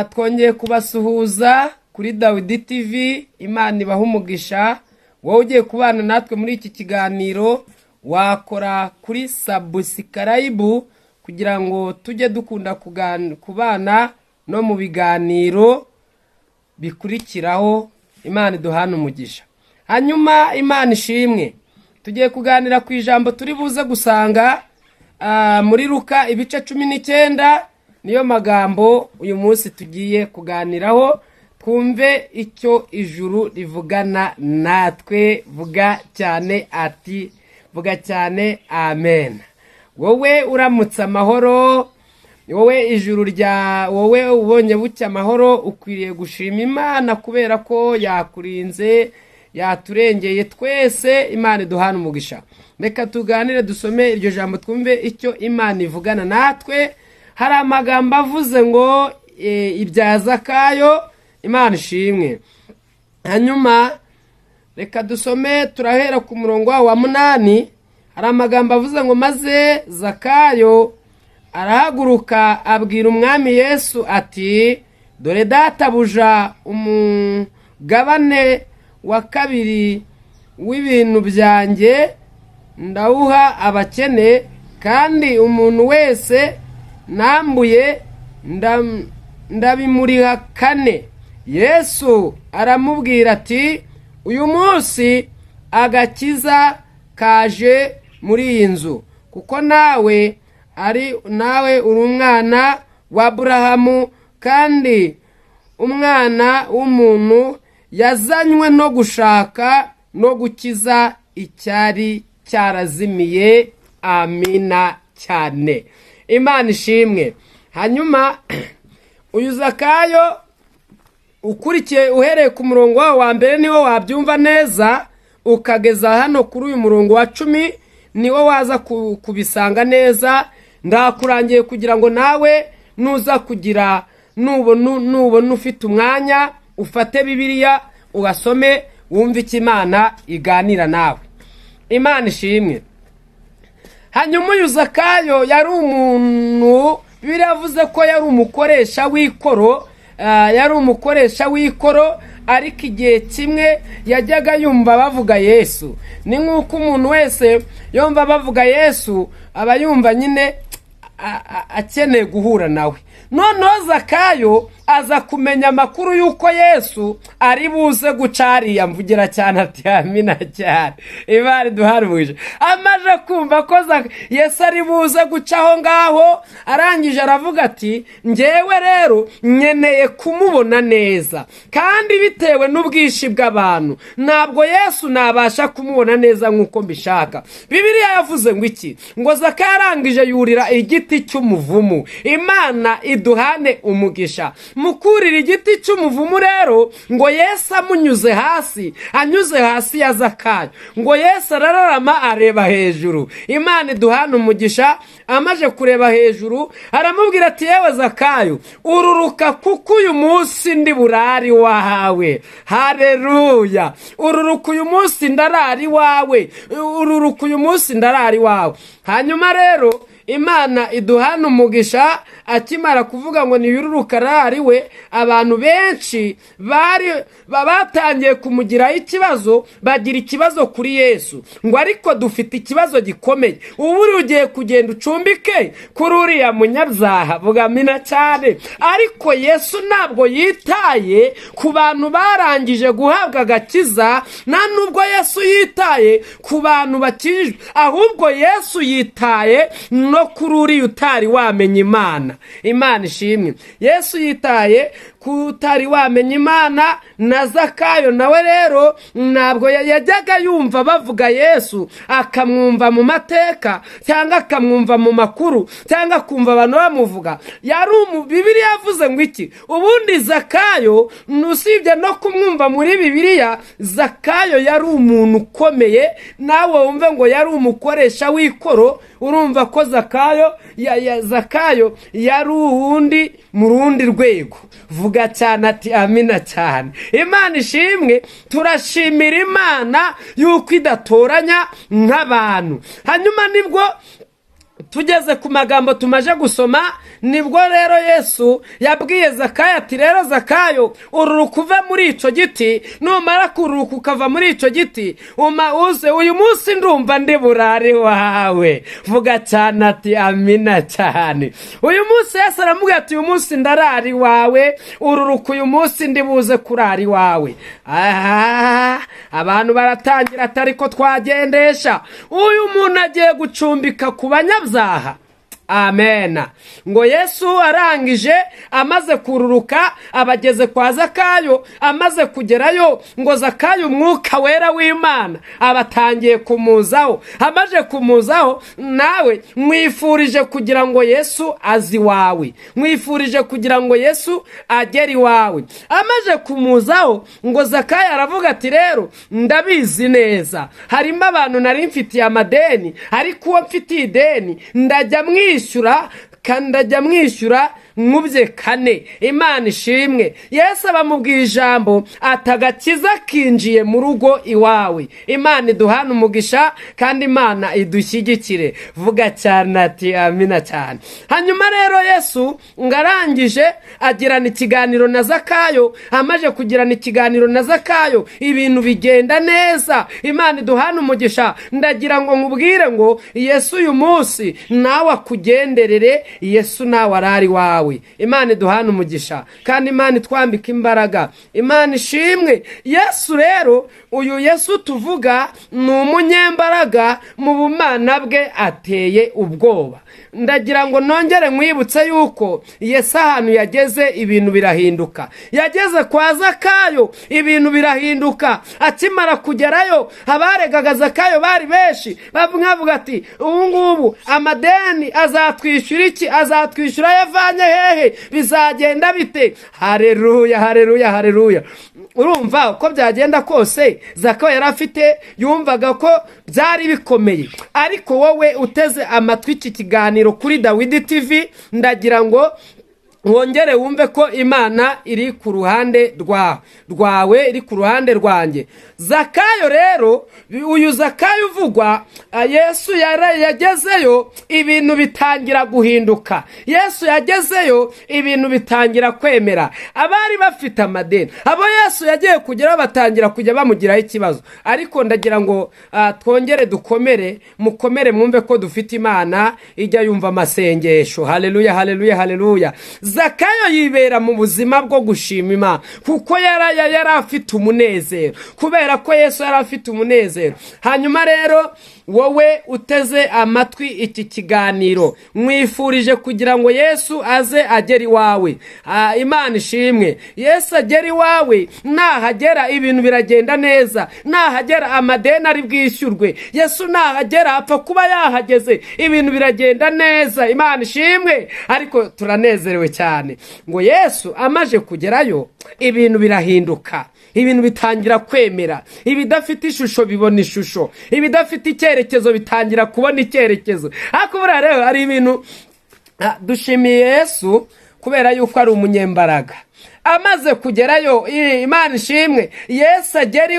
twongeye kubasuhuza kuri Dawidi TV. Imana ibaha umugisha. Wowe ugiye kubana natwe muri iki kiganiro, wakora kuri subscribe kugira ngo tujye dukunda kubana no mu biganiro bikurikiraho. Imana iduhana umugisha. Hanyuma Imana ishimwe, tugiye kuganira ku ijambo turi buze gusanga muri Luka ibice 19. Niyo magambo uyu munsi tugiye kuganiraho. Twumve icyo ijuru rivugana natwe. Vuga cyane ati, vuga cyane amen. Wowe uramutse amahoro, wowe ijuru rya wowe ubonye bucya amahoro, ukwiriye gushima Imana kubera ko yakurinze, yaturengeye twese. Imana iduhana umugisha. Reka tuganire, dusome iryo jambo twumve icyo Imana ivugana natwe. Hari amagambo avuze ngo ibya Zakayo. Imana ishimwe. Hanyuma reka dusome, turahera ku murongo wa 8. Hari amagambo avuze ngo maze Zakayo arahaguruka abwira umwami Yesu ati, dore databuja umugabane wa 2 w'ibintu byanjye ndawuha abakene, kandi umuntu wese nambuye ndabimuriha 4. Yesu aramubwira ati, uyu munsi agakiza kaje muri iyi nzu, kuko nawe uri umwana wa Aburahamu, kandi umwana w'umuntu yazanywe no gushaka no gukiza icyari cyarazimiye. Amina cyane. Imana ishimwe. Hanyuma uyu Zakayo ukurikiye uhereye ku murongo wa 1 niwo wabyumva neza, ukageza hano kuri uyu murongo wa 10 niwo waza kubisanga neza. Ndakurangiye kugira ngo nawe nuza kugira nubona ufite umwanya, ufate Bibiliya ugasome, wumve icyo Imana iganira nawe. Imana ishimwe. Hanyuma uyu Zakayo yari umuntu, Bibiliya yavuze ko yari umukoresha w'ikoro. Yari umukoresha w'ikoro, ariko igihe kimwe yajyaga yumva bavuga Yesu. Ni nk'uko umuntu wese yumva bavuga Yesu aba yumva nyine akeneye guhura nawe. Noneho Zakayo aza kumenya amakuru y'uko Yesu ari buze gucariya. Mvugira cyane ati amina cyane. Imana iduharuje. Amaje kumva ko Yesu ari buze gucaho ngaho, arangije aravuga ati, njyewe rero nkeneye kumubona neza, kandi bitewe n'ubwishi bw'abantu ntabwo Yesu nabasha kumubona neza nk'uko mbishaka. Bibiliya yavuze ngo iki? Ngo Zakayo arangije yurira igiti cy'umuvumu. Imana iduhane umugisha. Mukurira igiti cy'umuvumu rero, ngo Yesu amunyuze hasi, anyuze hasi ya Zakayo, ngo Yesu arararama areba hejuru. Imana iduhane umugisha. Amaje kureba hejuru aramubwira ati, yewe Zakayo, ururuka kuko uyu munsi ndi burari wawe. Haleluya. Ururuka uyu munsi ndarari wawe. Ururuka uyu munsi ndarari wawe. Hanyuma rero Imana iduhana umugisha. Akimara kuvuga ngo niyururuka arari we, abantu benshi batangiye kumugiraho ikibazo, bagira ikibazo kuri Yesu, ngo ariko dufite ikibazo gikomeye. Ubu ugiye kugenda ucumbike kuri uriya munyabyaha. Vuga amina cyane. Ariko Yesu ntabwo yitaye ku bantu barangije guhabwa agakiza, nta nubwo Yesu yitaye ku bantu bakijijwe, ahubwo Yesu yitaye no kuri uriya utari wamenya Imana. Imana ishimwe. Yesu yitaye kutari wamenya Imana. Na Zakayo nawe rero ntabwo yajyaga yumva bavuga Yesu, akamwumva mu mateka cyangwa akamwumva mu makuru cyangwa kumva abantu bamuvuga. Bibiliya yavuze ngo iki? Ubundi Zakayo, nusibye no kumwumva muri Bibiliya, Zakayo yari umuntu ukomeye. Nawe wumve ngo yari umukoresha w'ikoro. Urumva ko Zakayo yari uwundi mu rundi rwego. Vuga cyane ati amina cyane. Imana ishimwe. Turashimira Imana yuko idatoranya nk'abantu. Hanyuma nibwo tugeze ku magambo tumaje gusoma, nibwo rero Yesu yabwiye Zakayo ati rero Zakayo, ururuka uve muri ico giti, numara kururuka ukava muri ico giti uze uyu munsi ndumva ndi burare wawe. Vuga cyane ati amina cyane. Uyu munsi Yesu aramubwira ati uyu munsi ndarari wawe, ururuka uyu munsi ndi buze kurari wawe. Abantu baratangira atari ko twagendesha, uyu muntu agiye gucumbika ku banyabyaha. Amena. Ngo Yesu arangije amaze kururuka abageze kwa Zakayo, amaze kugerayo ngo Zakayo umwuka wera w'Imana abatangiye kumuzaho. Amaje kumuzaho, nawe mwifurije kugira ngo Yesu azi wawe, mwifurije kugira ngo Yesu agere iwawe. Amaje kumuzaho ngo Zakayo aravuga ati rero ndabizi neza harimo abantu nari mfitiye amadeni, ariko uwo mfitiye ideni ndajya mwishyura, kandi ndajya mwishyura nkubye kane. Imana ishimwe. Yesu abamubwiye ijambo atagakiza kinjiye mu rugo iwawe. Imana iduhana umugisha kandi Imana idushyigikire. Vuga cyane ati amina cyane. Hanyuma rero Yesu ngarangije agirana ikiganiro na Zakayo. Amaje kugirana ikiganiro na Zakayo ibintu bigenda neza. Imana iduhana umugisha. Ndagira ngo nkubwire ngo Yesu uyu munsi nawe akugenderere, Yesu nawe arari wawe. Imana iduhana umugisha kandi Imana itwambika imbaraga. Imana ishimwe. Yesu rero, uyu Yesu tuvuga ni umunyembaraga, mu bumana bwe ateye ubwoba. Ndagira ngo nongere mwibutse yuko Yesu ahantu yageze ibintu birahinduka. Yageze kwa Zakayo ibintu birahinduka. Akimara kugerayo abaregaga Zakayo bari benshi, bavuga ati ubu ngubu amadeni azatwishyura iki? Azatwishyura yavanye hehe? Bizagenda bite? Haleluya, haleluya, haleluya. Urumva uko byagenda kose Zakayo yari afite, yumvaga ko byari bikomeye. Ariko wowe uteze amatwi iki kiganiro kuri Dawidi TV, ndagira ngo wongere wumve ko Imana iri ku ruhande rwawe, iri ku ruhande rwanjye. Zakayo rero, uyu Zakayo uvugwa, Yesu yagezeyo ibintu bitangira guhinduka. Yesu yagezeyo ibintu bitangira kwemera. Abari bafite amadeni, abo Yesu yagiye kugeraho batangira kujya bamugiraho ikibazo. Ariko ndagira ngo twongere mukomere mwumve ko dufite Imana ijya yumva amasengesho. Haleluya, haleluya, haleluya. Zakayo yibera mu buzima bwo gushima Imana kuko yari afite umunezero, kubera ko Yesu yari afite umunezero. Hanyuma rero wowe uteze amatwi iki kiganiro, mwifurije kugira ngo Yesu aze agere iwawe. Imana ishimwe. Yesu agere iwawe, nahagera ibintu biragenda neza, nahagera amadeni ari bwishyurwe. Yesu nahagera apfa kuba yahageze ibintu biragenda neza. Imana ishimwe. Ariko turanezerewe cyane ngo Yesu amaje kugerayo ibintu birahinduka, ibintu bitangira kwemera. Ibidafite ishusho bibona ishusho, ibidafite icyerekezo bitangira kubona icyerekezo. Ariko buriya rero hari ibintu dushimiye Yesu kubera yuko ari umunyembaraga. Amaze kugerayo, Imana ishimwe, Yesu agera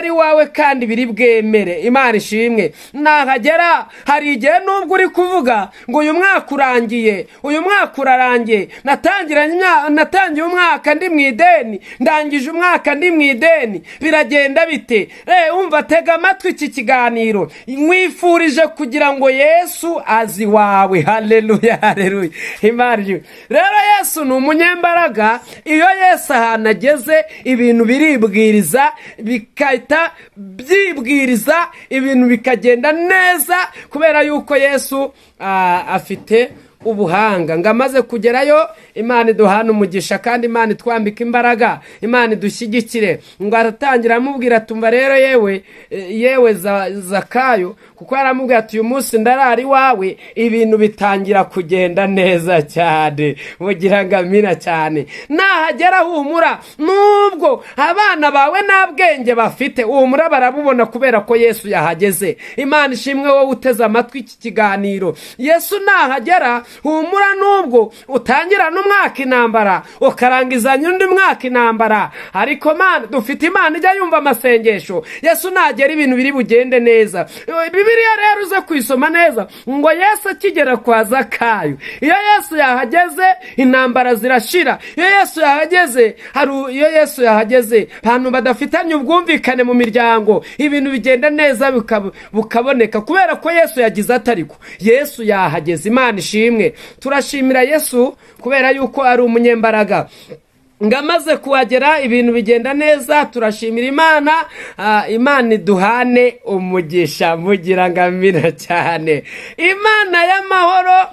iwawe kandi biri bwemere. Imana ishimwe. Nahagera hari igihe nubwo uri kuvuga ngo uyu mwaka urangiye, uyu mwaka urarangiye, natangiye umwaka ndi mu ideni, ndangije umwaka ndi mu ideni, biragenda bite? Umva, tega amatwi iki kiganiro, mwifurije kugira ngo Yesu azi wawe. Haleluya, haleluya. Imana. Rero Yesu ni umunyembaraga. Iyo Yesu ahantu ageze ibintu biribwiriza, bikahita byibwiriza, ibintu bikagenda neza, kubera yuko Yesu afite ubuhanga. Ngamaze kugerayo, Imana iduhana umugisha kandi Imana itwambika imbaraga, Imana idushyigikire. Ngo aratangira amubwira tumva rero yewe Zakayo, kuko yaramubwira ati uyu munsi ndarari wawe, ibintu bitangira kugenda neza cyane. Mugira ngo amina cyane. Nahagera humura, nubwo abana bawe nta bwenge bafite, humura barabubona kubera ko Yesu yahageze. Imana ishimwe wowe uteze amatwi iki kiganiro. Yesu nahagera humura nubwo utangirana umwaka intambara ukarangizanya undi mwaka intambara, ariko Mana dufite Imana ijya yumva amasengesho. Yesu nagera ibintu biri bugende neza. Bibiliya rero uze kuyisoma neza ngo Yesu akigera kwa Zakayo, iyo Yesu yahageze intambara zirashira. Iyo Yesu yahageze abantu badafitanye ubwumvikane mu miryango, ibintu bigenda neza bukaboneka, kubera ko Yesu yagize atariko Yesu yahageze. Imana ishimwe. Turashimira Yesu kubera yuko ari umunyembaraga. Ngamaze kuhagera ibintu bigenda neza, turashimira Imana. Imana iduhane umugisha, mugira ngamira cyane. Imana y'amahoro,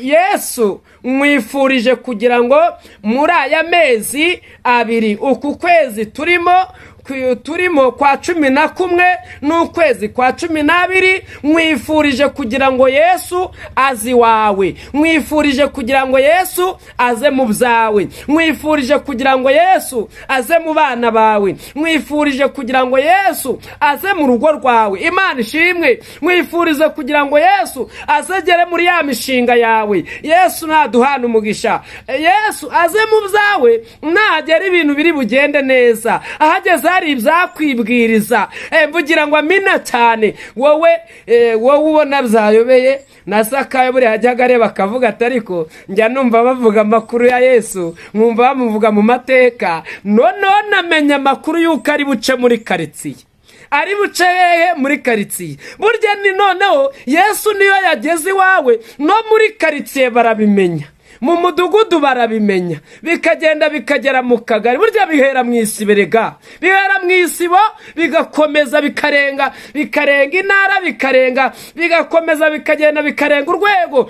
Yesu mwifurije kugira ngo muri aya mezi abiri, uku kwezi turimo kwa 11 n'ukwezi kwa 12, mwifurije kugira ngo Yesu azi wawe, mwifurije kugira ngo Yesu aze mu byawe, mwifurije kugira ngo Yesu aze mu bana bawe, mwifurije kugira ngo Yesu aze mu rugo rwawe. Imana ishimwe. Mwifurize kugira ngo Yesu azegere muri ya mishinga yawe. Yesu naduhana umugisha. Yesu aze mu byawe, nagera ibintu biri bugende neza. Ahageze hari ibyakwibwiriza, mvugira ngo amina cyane. Wowe ubona byayobeye na Zakayo buri hajyaga areba akavuga ati ariko njya numva bavuga amakuru ya Yesu, nkumva bamuvuga mu mateka, noneho namenya amakuru yuko ari buce muri karitsiye. Ari buce hehe? Muri karitsiye. Burya ni noneho Yesu niyo yageze iwawe, no muri karitsiye barabimenya, mu mudugudu barabimenya, bikagenda bikagera mu kagari. Burya bihera mu isibo, bihera mu isibo bigakomeza bikarenga intara, bigakomeza bikagenda bikarenga urwego,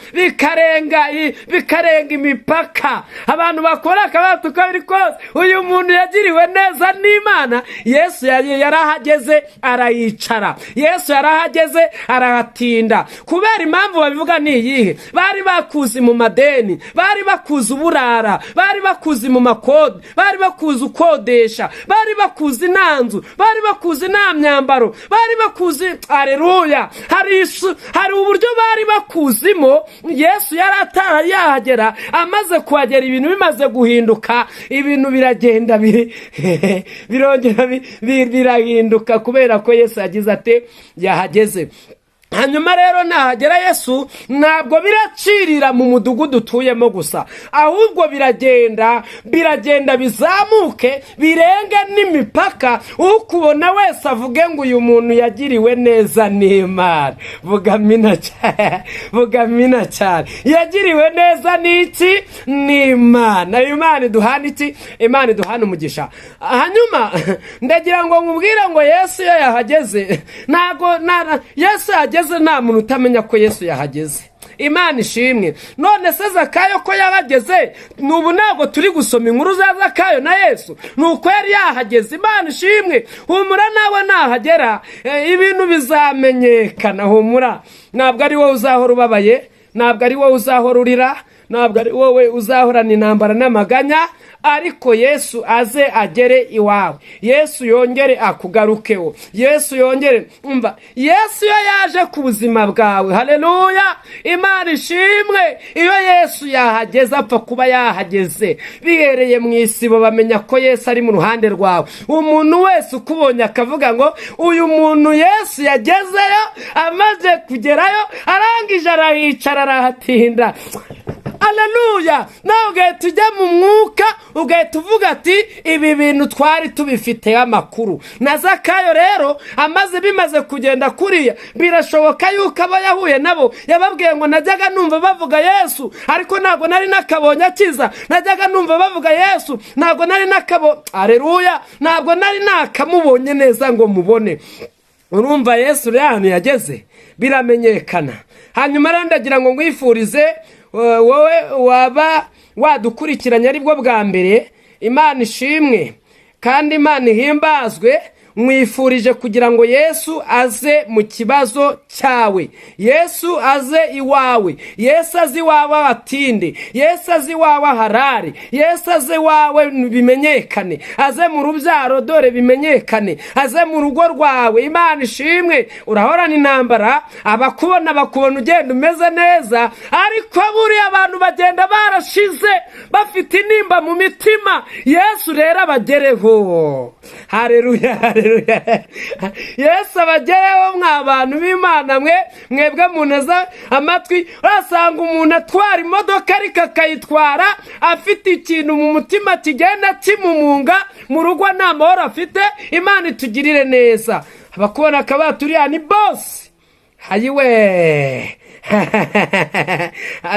bikarenga imipaka. Abantu bakora akabatu kabiri kose, uyu muntu yagiriwe neza n'Imana. Yesu yarahageze arayicara, Yesu yarahageze arahatinda. Kubera impamvu babivuga ni iyihe? Bari bakuzi mu madeni, bari bakuzi uburara, bari bakuzi mu makode, bari bakuzi ukodesha, bari bakuzi nanzu, bari bakuzi nta myambaro, bari bakuzi aleluya. Hari uburyo bari bakuzimo. Yesu yaratara yahagera, amaze kuhagera ibintu bimaze guhinduka, ibintu biragenda birongera birahinduka, kubera ko Yesu yagize ate yahageze. Hanyuma rero nahagera Yesu ntabwo biracirira mu mudugudu utuyemo gusa, ahubwo biragenda bizamuke birenge n'imipaka. Ukubona wese avuge ngo uyu muntu yagiriwe neza n'Imana. Vuga amina cyane. Yagiriwe neza n'iki? n'Imana. Imana iduhana iki? Imana iduhana umugisha. Hanyuma ndagira ngo nkubwire ngo Yesu yahageze, Yesu yahageze nta muntu utamenya ko Yesu yahageze. Imana ishimwe. None se Zakayo ko yahageze, nubu ntabwo turi gusoma inkuru za Zakayo na Yesu, nuko yari yahageze. Imana ishimwe. Humura nawe nahagera ibintu bizamenyekana. Humura. Ntabwo ari wowe uzahora ubabaye, ntabwo ari wowe uzahora urira, ntabwo ari wowe uzahorana intambara n'amaganya, ariko Yesu aze agere iwawe. Yesu yongere akugarukeho. Yesu yongere umva. Yesu yo yaje ku buzima bwawe. Haleluya. Imana ishimwe. Iyo Yesu yahageze apfa kuba yahageze. Bihereye mu isibo bamenya ko Yesu ari mu ruhande rwawe. Umuntu wese ukubonye akavuga ngo uyu muntu Yesu yagezeyo, amaze kugerayo arangije arahicara arahatinda. Haleluya. Nawe ugahita ujya mu mwuka, ugahita uvuga ati ibi bintu twari tubifite amakuru. Na Zakayo rero bimaze kugenda kuriya, birashoboka yuko abo yahuye nabo yababwiye ngo najyaga numva bavuga Yesu, ariko ntabwo nari nakabonye akiza. Najyaga numva bavuga Yesu, ntabwo nari haleluya, ntabwo nari nakamubonye neza ngo mubone. Urumva Yesu rero ahantu yageze biramenyekana. Hanyuma rero ndagira ngo ngwifurize wowe waba wadukurikiranye aribwo bwa mbere, Imana ishimwe kandi Imana ihimbazwe. mwifurije kugira ngo Yesu aze mu kibazo cyawe, Yesu aze iwawe, Yesu aze iwawe abatinde, Yesu aze iwawe harare, Yesu aze iwawe bimenyekane, aze mu rubyaro dore bimenyekane, aze mu rugo rwawe. Imana ishimwe. Urahorana intambara, abakubona ugenda umeze neza, ariko buriya abantu bagenda barashize bafite intimba mu mitima. Yesu rero abagereho. Haleluya, haleluya. Yesu abagereho mwa bantu b'Imana mwe, mwebwe muneza amatwi. Urasanga umuntu atwara imodoka ariko akayitwara afite ikintu mu mutima kigenda kimumunga, mu rugo nta mahoro afite. Imana itugirire neza. Abakubona akaba turiya ni boss. Hayiwe.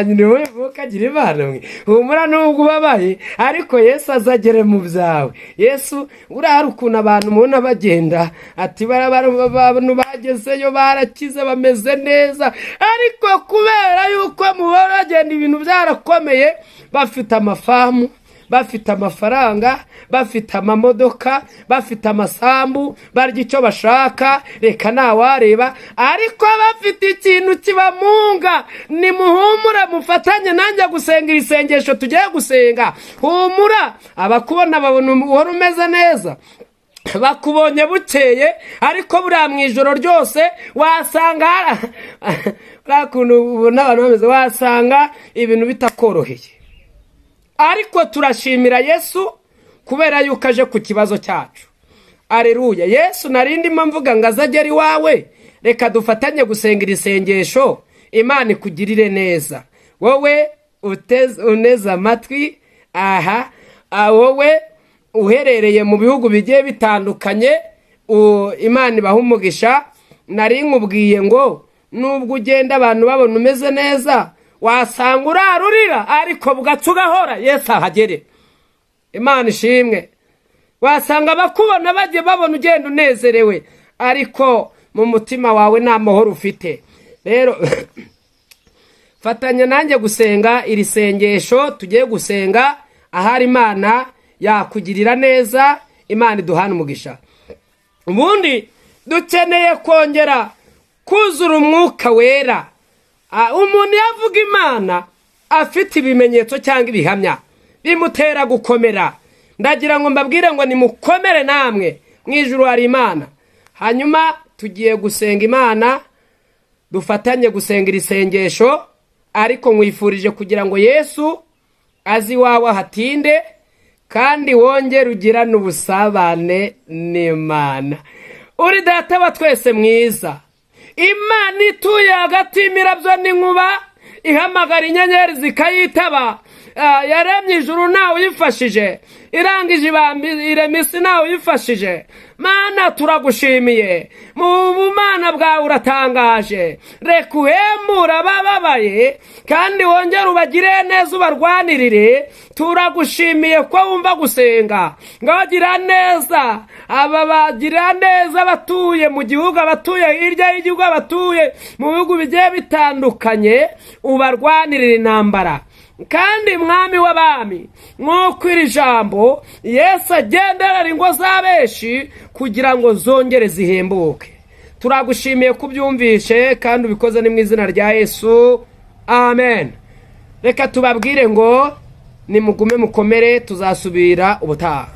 Niwe vukagira Imana mwe. Humura nubwo ubabaye, ariko Yesu azagere mu byawe. Yesu urahari ukuntu abantu mubona bagenda ati abantu bagezeyo barakize bameze neza, ariko kubera yuko mubona bagenda ibintu byarakomeye, bafite amafamu, bafite amafaranga, bafite amamodoka, bafite amasambu, barya icyo bashaka, reka nawareba, ariko bafite ikintu kibamunga. Nimuhumure mufatanye nanjye gusenga isengesho tugiye gusenga. Humura, abakubona babona uhora umeze neza, bakubonye bukeye, ariko buriya mu ijoro ryose wasanga kuntu ubona abantu bameze, wasanga ibintu bitakoroheye. Ariko turashimira Yesu kubera yuko aje ku kibazo cyacu. Aleluya. Yesu narindi mvuga ngo azagera iwawe. Reka dufatanye gusenga isengesho, Imana ikugirire neza. Wowe uneza amatwi, wowe uherereye mu bihugu bigiye bitandukanye, Imana ibaha umugisha. Nari nkubwiye ngo nubwo ugenda abantu babona umeze neza, wasanga urarurira ariko bugaca ugahora. Yesu ahagere. Imana ishimwe. Wasanga bakubona bagiye babona ugenda unezerewe, ariko mu mutima wawe nta mahoro ufite. Rero fatanya nanjye gusenga iri sengesho tugiye gusenga, ahari Imana yakugirira neza. Imana iduhana umugisha. Ubundi dukeneye kongera kuzura umwuka wera. Umuntu yavuga Imana afite ibimenyetso cyangwa ibihamya bimutera gukomera. Ndagira ngo mbabwire ngo nimukomere namwe, mu ijuru hari Imana. Hanyuma tugiye gusenga Imana, dufatanye gusenga iri sengesho, ariko mwifurije kugira ngo Yesu azi iwawe hatinde, kandi wongere ugirane ubusabane n'Imana. Uri data wa twese mwiza, Imana ituye hagati y'imirabyo n'inkuba, ihamagara inyenyeri zikayitaba. Yaremye ijuru ntawe uyifashije, irangije irema isi ntawe uyifashije. Mana turagushimiye, mu bumana bwawe uratangaje. Reka uhembure abababaye, kandi wongere ubagire neza, ubarwanirire. Turagushimiye ko wumva gusenga. Ngagira neza bagira neza abatuye mu gihugu, abatuye hirya y'igihugu, abatuye mu bihugu bigiye bitandukanye, ubarwanirire intambara. Kandi mwami w'abami, nk'uko iri jambo Yesu agenderera ingo z'abenshi kugira ngo zongere zihembuke. Turagushimiye kubyumvishe kandi ubikoze ni mu izina rya Yesu, amen. Reka tubabwire ngo nimugume mukomere, tuzasubira ubutaha.